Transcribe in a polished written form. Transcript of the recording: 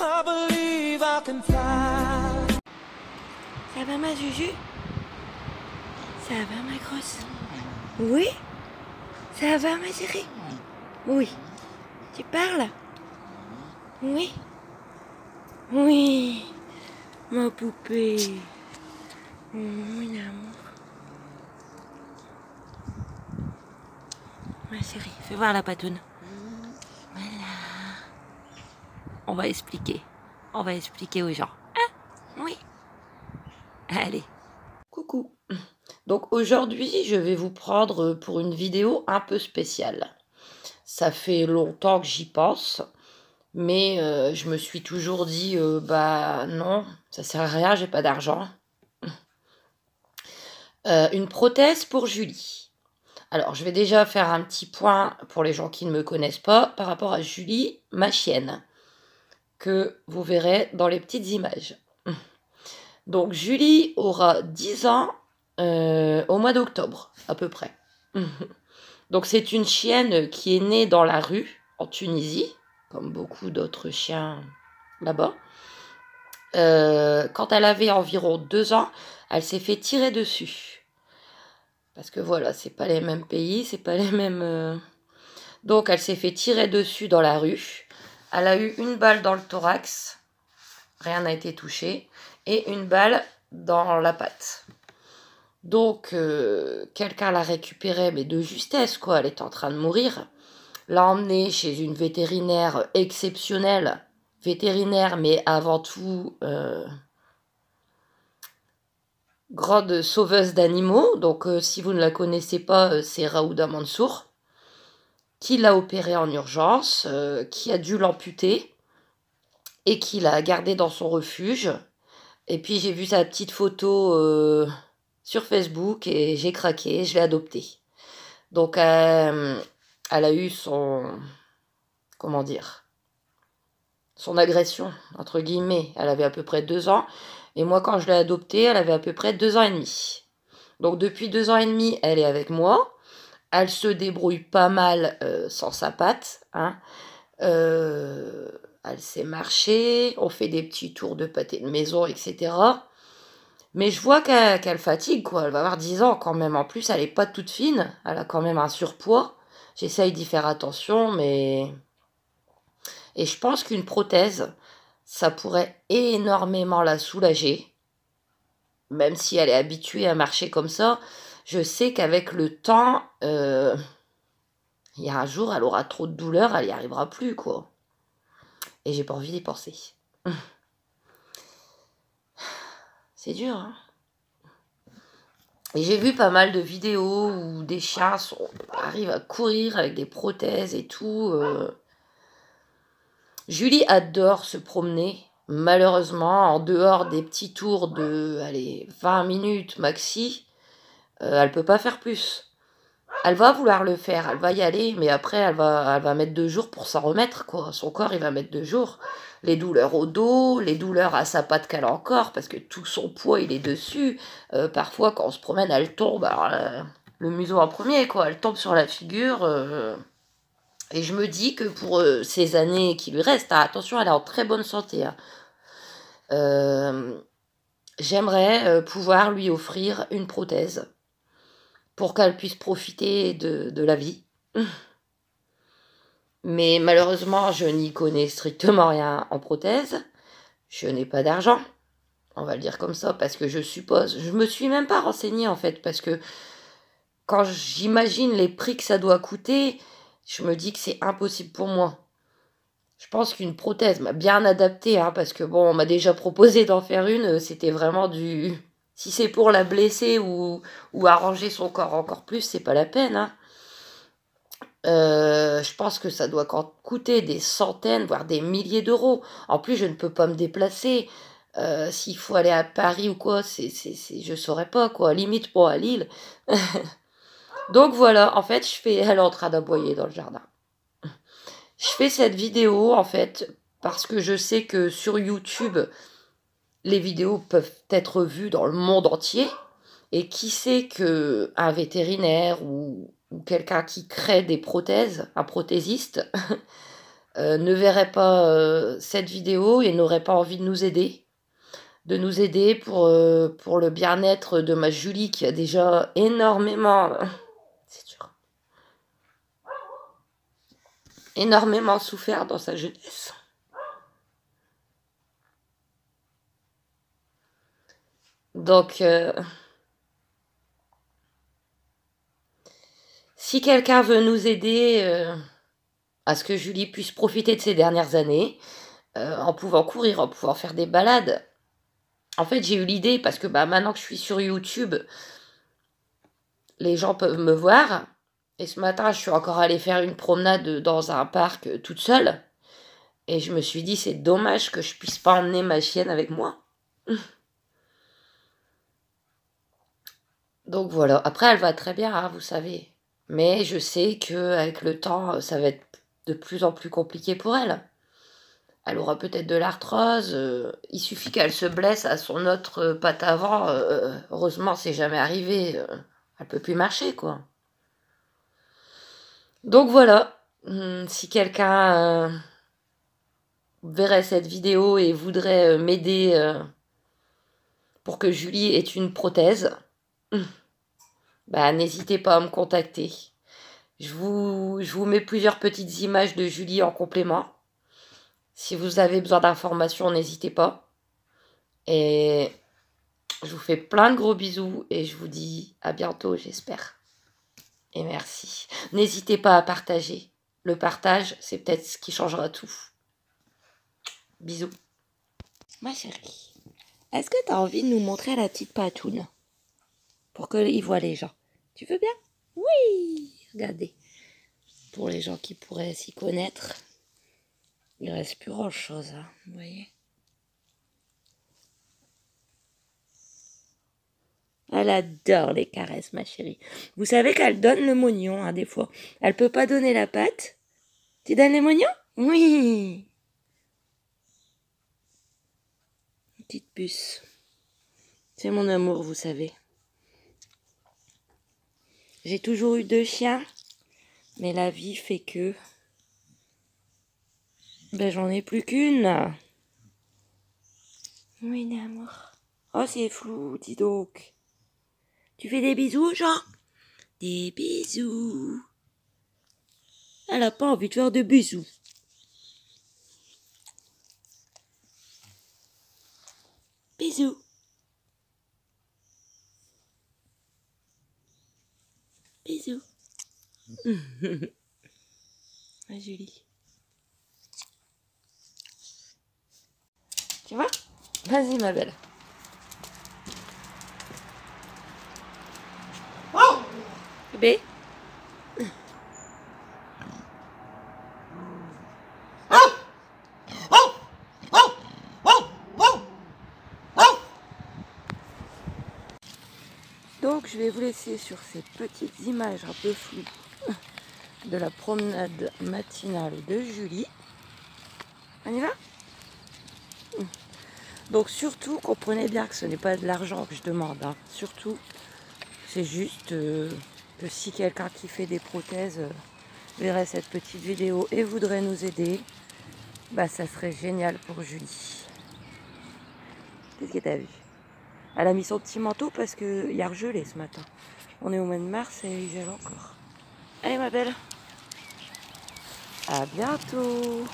I believe I can fly. Ça va ma Juju? Ça va ma grosse? Oui? Ça va ma chérie? Oui. Tu parles? Oui? Oui. Ma poupée. Mon amour. Ma chérie, fais voir la patoune. Voilà. On va expliquer. On va expliquer aux gens. Hein? Oui. Allez. Coucou. Donc aujourd'hui, je vais vous prendre pour une vidéo un peu spéciale. Ça fait longtemps que j'y pense, mais je me suis toujours dit, bah non, ça sert à rien, j'ai pas d'argent. Une prothèse pour Julie. Alors, je vais déjà faire un petit point pour les gens qui ne me connaissent pas par rapport à Julie, ma chienne, que vous verrez dans les petites images. Donc, Julie aura 10 ans au mois d'octobre, à peu près. Donc, c'est une chienne qui est née dans la rue, en Tunisie, comme beaucoup d'autres chiens là-bas. Quand elle avait environ 2 ans, elle s'est fait tirer dessus. Parce que voilà, c'est pas les mêmes pays, c'est pas les mêmes... Donc, elle s'est fait tirer dessus dans la rue. Elle a eu une balle dans le thorax. Rien n'a été touché. Et une balle dans la patte. Donc, quelqu'un l'a récupérée, mais de justesse, quoi. Elle était en train de mourir. L'a emmenée chez une vétérinaire exceptionnelle. Vétérinaire, mais avant tout... grande sauveuse d'animaux. Donc, si vous ne la connaissez pas, c'est Raouda Mansour, qui l'a opérée en urgence, qui a dû l'amputer et qui l'a gardée dans son refuge. Et puis j'ai vu sa petite photo sur Facebook et j'ai craqué, je l'ai adoptée. Donc elle a eu son... comment dire, son agression, entre guillemets. Elle avait à peu près 2 ans. Et moi, quand je l'ai adoptée, elle avait à peu près 2 ans et demi. Donc depuis 2 ans et demi, elle est avec moi. Elle se débrouille pas mal sans sa patte. Hein. Elle sait marcher. On fait des petits tours de pâté de maison, etc. Mais je vois qu'elle fatigue, quoi. Elle va avoir 10 ans quand même. En plus, elle est pas toute fine. Elle a quand même un surpoids. J'essaye d'y faire attention, mais... Et je pense qu'une prothèse, ça pourrait énormément la soulager. Même si elle est habituée à marcher comme ça, je sais qu'avec le temps, il y a un jour, elle aura trop de douleur, elle n'y arrivera plus, quoi. Et j'ai pas envie d'y penser. C'est dur, hein. Et j'ai vu pas mal de vidéos où des chiens arrivent à courir avec des prothèses et tout. Julie adore se promener. Malheureusement, en dehors des petits tours de 20 minutes maxi, elle peut pas faire plus. Elle va vouloir le faire, elle va y aller, mais après, elle va mettre 2 jours pour s'en remettre, quoi. Son corps, il va mettre 2 jours. Les douleurs au dos, les douleurs à sa patte qu'elle a encore, parce que tout son poids, il est dessus. Parfois, quand on se promène, elle tombe, alors, le museau en premier, quoi. Elle tombe sur la figure. Et je me dis que pour ces années qui lui restent, hein, attention, elle est en très bonne santé. Hein. J'aimerais pouvoir lui offrir une prothèse pour qu'elle puisse profiter de la vie. Mais malheureusement, je n'y connais strictement rien en prothèse. Je n'ai pas d'argent, on va le dire comme ça, parce que je suppose... Je me suis même pas renseignée, en fait, parce que quand j'imagine les prix que ça doit coûter, je me dis que c'est impossible pour moi. Je pense qu'une prothèse m'a bien adaptée, hein, parce que bon, on m'a déjà proposé d'en faire une, c'était vraiment du... Si c'est pour la blesser ou arranger son corps encore plus, c'est pas la peine. Hein. Je pense que ça doit coûter des centaines, voire des milliers d'euros. En plus, je ne peux pas me déplacer. S'il faut aller à Paris ou quoi, je saurais pas, quoi. Limite, pas à Lille. Donc voilà, en fait, elle est en train d'aboyer dans le jardin. Je fais cette vidéo, en fait, parce que je sais que sur YouTube, les vidéos peuvent être vues dans le monde entier. Et qui sait qu'un vétérinaire ou quelqu'un qui crée des prothèses, un prothésiste, ne verraient pas cette vidéo et n'auraient pas envie de nous aider. Pour le bien-être de ma Julie qui a déjà énormément... C'est dur. Énormément souffert dans sa jeunesse. Donc, si quelqu'un veut nous aider à ce que Julie puisse profiter de ses dernières années, en pouvant courir, en pouvant faire des balades. En fait, j'ai eu l'idée, parce que maintenant que je suis sur YouTube, les gens peuvent me voir. Et ce matin, je suis encore allée faire une promenade dans un parc toute seule. Et je me suis dit, c'est dommage que je puisse pas emmener ma chienne avec moi. Donc voilà. Après, elle va très bien, hein, vous savez. Mais je sais qu'avec le temps, ça va être de plus en plus compliqué pour elle. Elle aura peut-être de l'arthrose. Il suffit qu'elle se blesse à son autre patte avant. Heureusement, c'est jamais arrivé. Elle peut plus marcher, quoi. Donc voilà. Si quelqu'un verrait cette vidéo et voudrait m'aider pour que Julie ait une prothèse, n'hésitez pas à me contacter. Je vous mets plusieurs petites images de Julie en complément. Si vous avez besoin d'informations, n'hésitez pas. Et je vous fais plein de gros bisous et je vous dis à bientôt, j'espère. Et merci. N'hésitez pas à partager. Le partage, c'est peut-être ce qui changera tout. Bisous. Ma chérie, est-ce que tu as envie de nous montrer la petite patoune? Pour qu'ils voient les gens. Tu veux bien? Oui! Regardez. Pour les gens qui pourraient s'y connaître, il ne reste plus grand-chose, hein, vous voyez? Elle adore les caresses, ma chérie. Vous savez qu'elle donne le mognon, hein, des fois. Elle peut pas donner la patte. Tu donnes les mognons? Oui. Une petite puce. C'est mon amour, vous savez. J'ai toujours eu 2 chiens, mais la vie fait que... j'en ai plus qu'une. Oui, l'amour. Oh, c'est flou, dis donc. Tu fais des bisous, Jean? Des bisous. Elle n'a pas envie de faire de bisous. Bisous. Bisous. Ah, Julie. Tu vois? Vas-y, ma belle. Bébé. Donc je vais vous laisser sur ces petites images un peu floues de la promenade matinale de Julie. On y va? Donc surtout, comprenez bien que ce n'est pas de l'argent que je demande. Hein. Surtout, c'est juste que si quelqu'un qui fait des prothèses verrait cette petite vidéo et voudrait nous aider, ça serait génial pour Julie. Qu'est-ce que t'as vu? Elle a mis son petit manteau parce qu'il y a regelé ce matin. On est au mois de mars et il gèle encore. Allez ma belle. À bientôt.